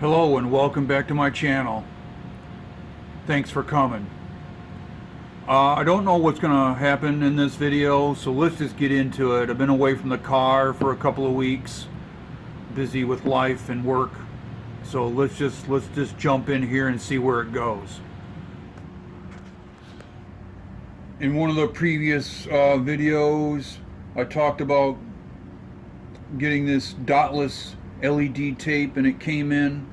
Hello and welcome back to my channel. Thanks for coming. I don't know what's gonna happen in this video, so let's just get into it. I've been away from the car for a couple of weeks, busy with life and work, so let's just jump in here and see where it goes. In one of the previous videos, I talked about getting this dotless LED tape, and it came in,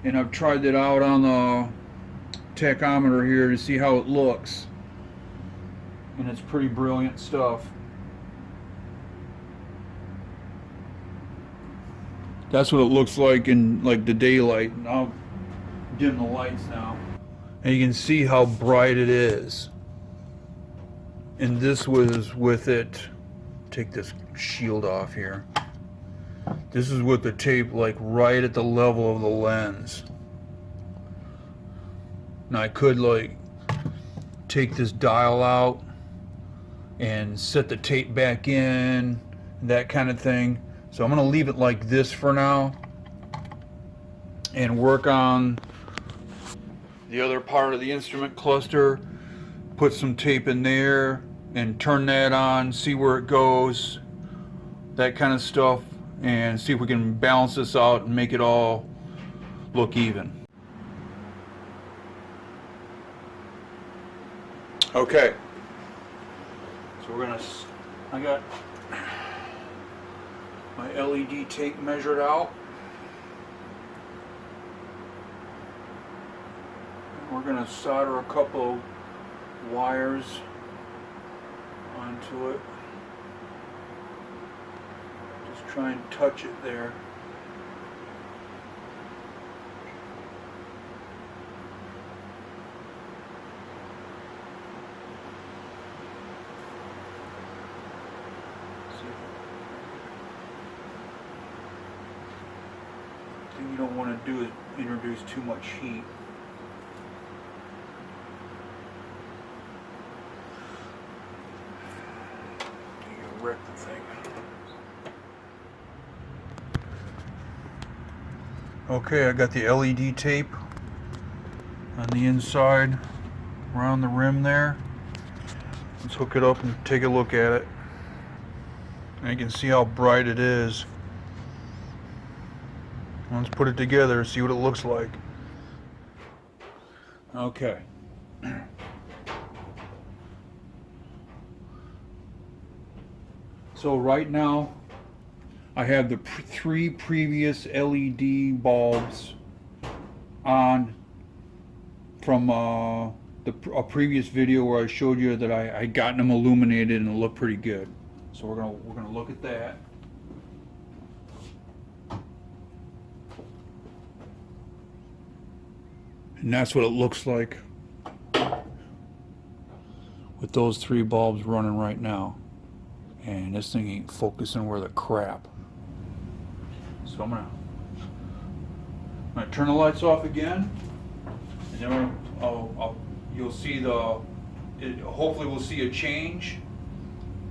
and I've tried it out on the tachometer here to see how it looks, and it's pretty brilliant stuff. That's what it looks like in like the daylight. And I'll dim the lights now, and you can see how bright it is. And this was with it. Take this shield off here. This is with the tape like right at the level of the lens. Now I could like take this dial out and set the tape back in, that kind of thing. So I'm going to leave it like this for now and work on the other part of the instrument cluster, put some tape in there and turn that on, see where it goes, that kind of stuff, and see if we can balance this out and make it all look even. Okay, so I got my LED tape measured out. We're gonna solder a couple wires onto it. Just try and touch it there. The thing you don't want to do is introduce too much heat. Wreck the thing. Okay, I got the LED tape on the inside around the rim there. Let's hook it up and take a look at it. And you can see how bright it is. Let's put it together, see what it looks like. Okay. So right now I have the three previous LED bulbs on from a previous video where I showed you that I got them illuminated and it looked pretty good. So we're gonna look at that. And that's what it looks like with those three bulbs running right now. And this thing ain't focusing worth a crap. So I'm gonna turn the lights off again, and then you'll see hopefully we'll see a change,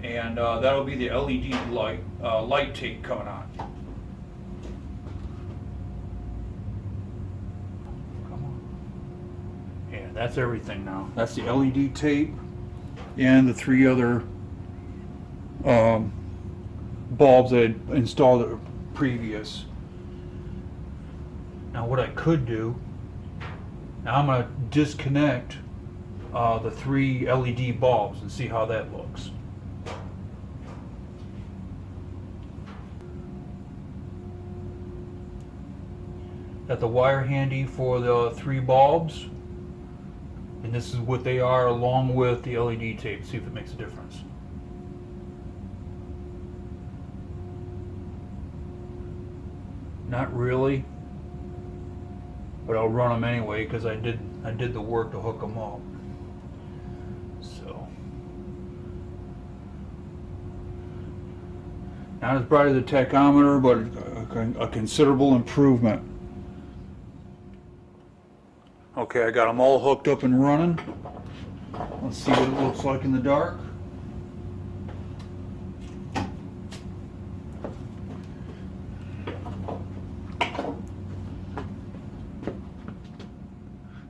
and that'll be the LED light tape coming on. Come on. Yeah, that's everything now. That's the LED tape and the three other bulbs that I installed previous. Now what I could do, now I'm going to disconnect the three LED bulbs and see how that looks. Got the wire handy for the three bulbs, and this is what they are along with the LED tape. See if it makes a difference. Not really, but I'll run them anyway because I did the work to hook them up. So not as bright as the tachometer, but a considerable improvement. Okay, I got them all hooked up and running. Let's see what it looks like in the dark.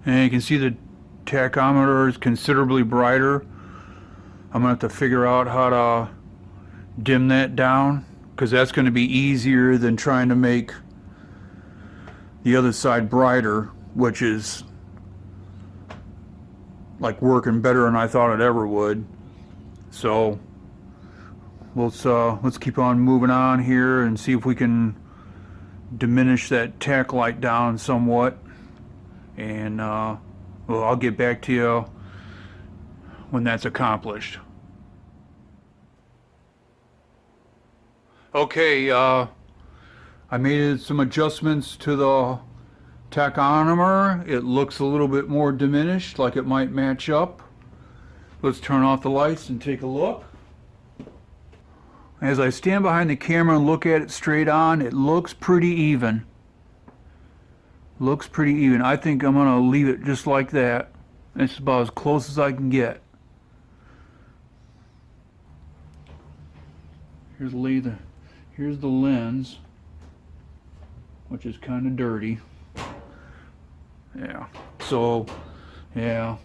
And you can see the tachometer is considerably brighter. I'm gonna have to figure out how to dim that down, because that's going to be easier than trying to make the other side brighter, which is like working better than I thought it ever would. So let's keep on moving on here and see if we can diminish that tack light down somewhat, and well, I'll get back to you when that's accomplished. Okay, I made some adjustments to the tachometer. It looks a little bit more diminished, like it might match up. Let's turn off the lights and take a look. As I stand behind the camera and look at it straight on, it looks pretty even. Looks pretty even. I think I'm going to leave it just like that. It's about as close as I can get. Here's the lens, which is kind of dirty. Yeah. So, yeah.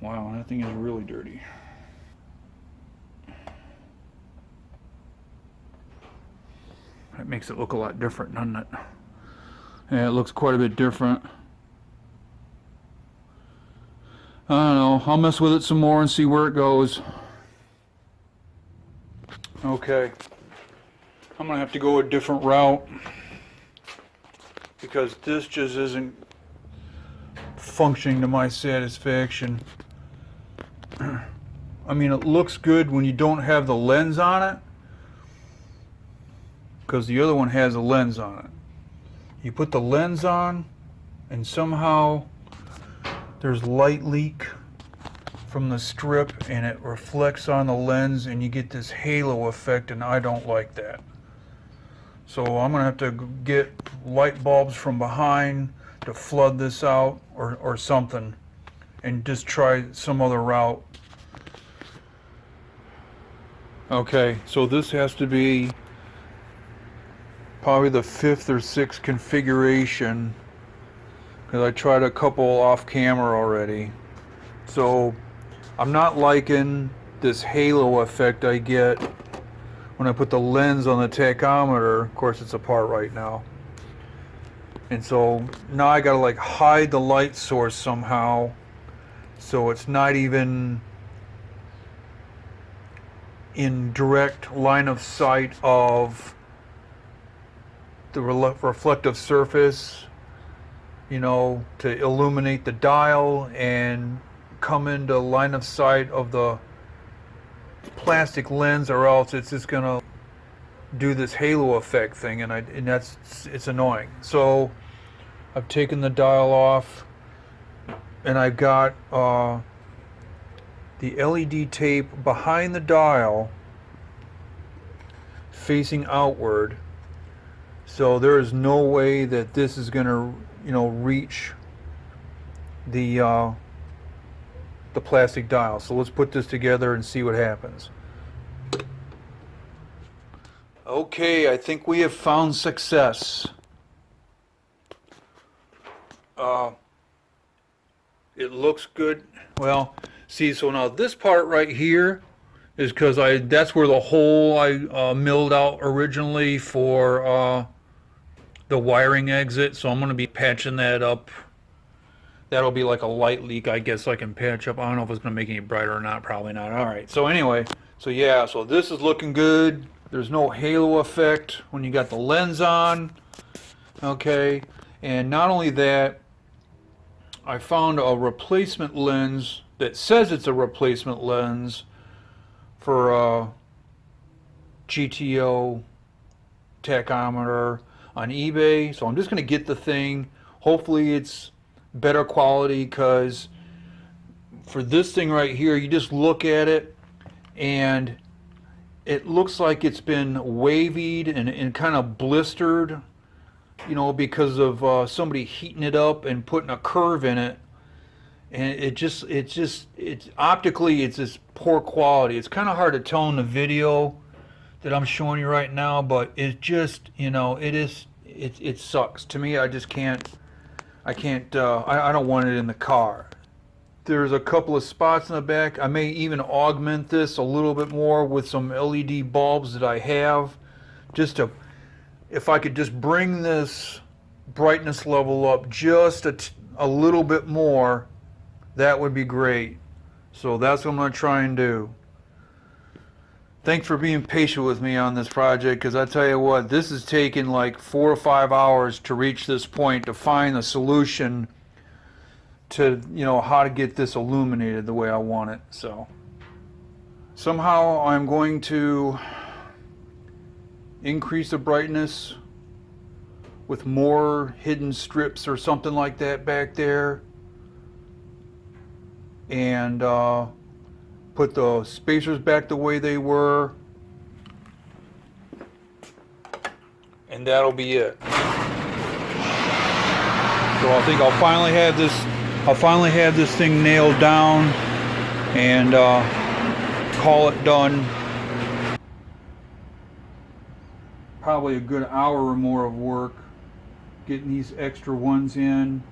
Wow, that thing is really dirty. That makes it look a lot different, doesn't it? Yeah, it looks quite a bit different. I don't know. I'll mess with it some more and see where it goes. Okay. I'm going to have to go a different route, because this just isn't functioning to my satisfaction. I mean, it looks good when you don't have the lens on it, because the other one has a lens on it. You put the lens on, and somehow there's light leak from the strip, and it reflects on the lens, and you get this halo effect, and I don't like that. So I'm gonna have to get light bulbs from behind to flood this out, or something, and just try some other route. Okay, so this has to be probably the 5th or 6th configuration, because I tried a couple off camera already. So I'm not liking this halo effect I get when I put the lens on the tachometer. Of course, it's apart right now. And so now I gotta like hide the light source somehow, so it's not even in direct line of sight of the reflective surface, you know, to illuminate the dial and come into line of sight of the plastic lens, or else it's just gonna do this halo effect thing, and it's annoying. So I've taken the dial off, and I've got the LED tape behind the dial facing outward, so there is no way that this is gonna, you know, reach the plastic dial. So let's put this together and see what happens. Okay, I think we have found success. It looks good. Well, see, so now this part right here is because that's where the hole I milled out originally for the wiring exit. So I'm going to be patching that up. That'll be like a light leak, I guess I can patch up. I don't know if it's going to make any brighter or not. Probably not. All right. So anyway, so yeah, so this is looking good. There's no halo effect when you got the lens on. Okay. And not only that, I found a replacement lens that says it's a replacement lens for GTO tachometer on eBay. So I'm just going to get the thing. Hopefully it's better quality, because for this thing right here, you just look at it and it looks like it's been wavied and kind of blistered, you know, because of somebody heating it up and putting a curve in it. And it's optically, it's just poor quality. It's kind of hard to tell in the video that I'm showing you right now, but it just, you know, it sucks. To me, I just can't I can't, I don't want it in the car. There's a couple of spots in the back. I may even augment this a little bit more with some LED bulbs that I have, just to, if I could just bring this brightness level up just a little bit more, that would be great. So that's what I'm going to try and do. Thanks for being patient with me on this project, because I tell you what, this has taken like 4 or 5 hours to reach this point, to find a solution to, you know, how to get this illuminated the way I want it. So somehow I'm going to increase the brightness with more hidden strips or something like that back there, and put the spacers back the way they were, and that'll be it. So I think I'll finally have this thing nailed down and call it done. Probably a good hour or more of work getting these extra ones in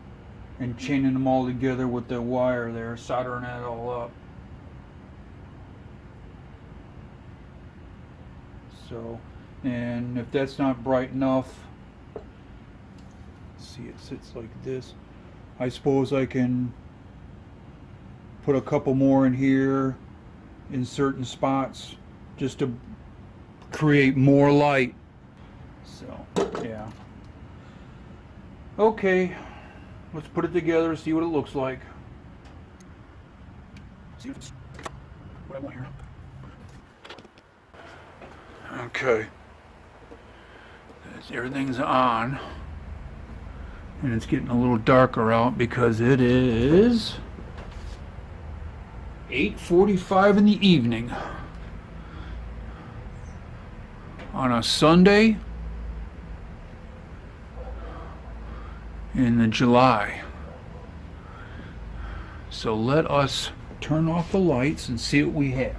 and chaining them all together with the wire there, soldering that all up. So, and if that's not bright enough, see, it sits like this. I suppose I can put a couple more in here in certain spots just to create more light. So, yeah. Okay, let's put it together, see what it looks like. See what I want here. Okay, everything's on, and it's getting a little darker out because it is 8:45 in the evening on a Sunday in July. So let us turn off the lights and see what we have.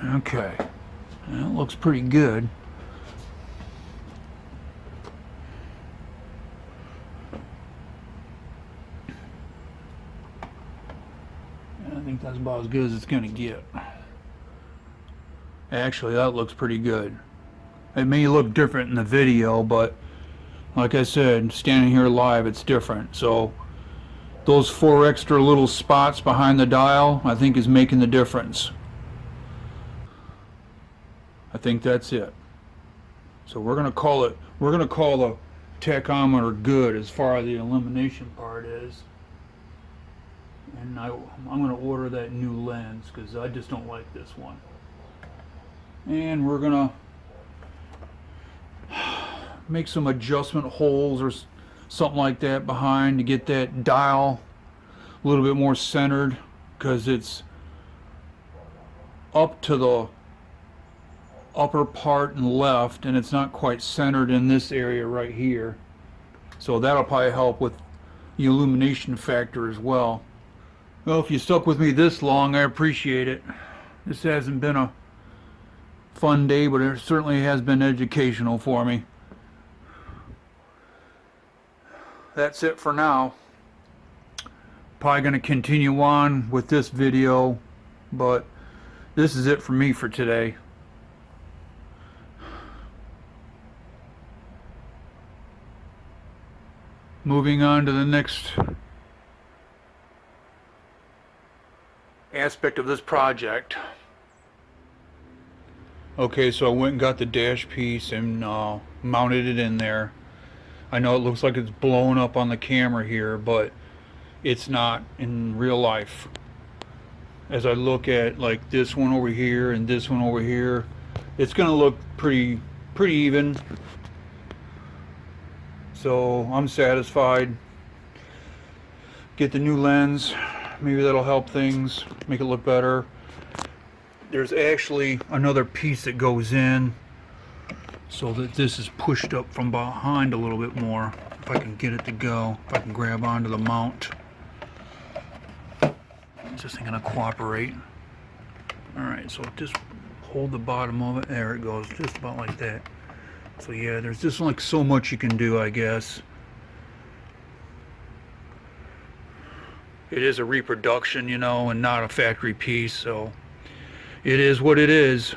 Okay, that looks pretty good. I think that's about as good as it's going to get. Actually, that looks pretty good. It may look different in the video, but like I said, standing here live, it's different. So those 4 extra little spots behind the dial, I think, is making the difference. I think that's it. So we're gonna call the tachometer good as far as the illumination part is. And I'm gonna order that new lens because I just don't like this one. And we're gonna make some adjustment holes or something like that behind to get that dial a little bit more centered, because it's up to the upper part and left, and it's not quite centered in this area right here. So that'll probably help with the illumination factor as well. Well, if you stuck with me this long, I appreciate it. This hasn't been a fun day, but it certainly has been educational for me. That's it for now. Probably going to continue on with this video, but this is it for me for today. Moving on to the next aspect of this project. Okay, so I went and got the dash piece and mounted it in there. I know it looks like it's blown up on the camera here, but it's not in real life. As I look at like this one over here and this one over here, it's gonna look pretty even. So I'm satisfied. Get the new lens, maybe that'll help things, make it look better. There's actually another piece that goes in so that this is pushed up from behind a little bit more. If I can get it to go, if I can grab onto the mount. Is this thing gonna cooperate? Alright, so just hold the bottom of it. There it goes, just about like that. So yeah, there's just like so much you can do, I guess. It is a reproduction, you know, and not a factory piece, so it is what it is.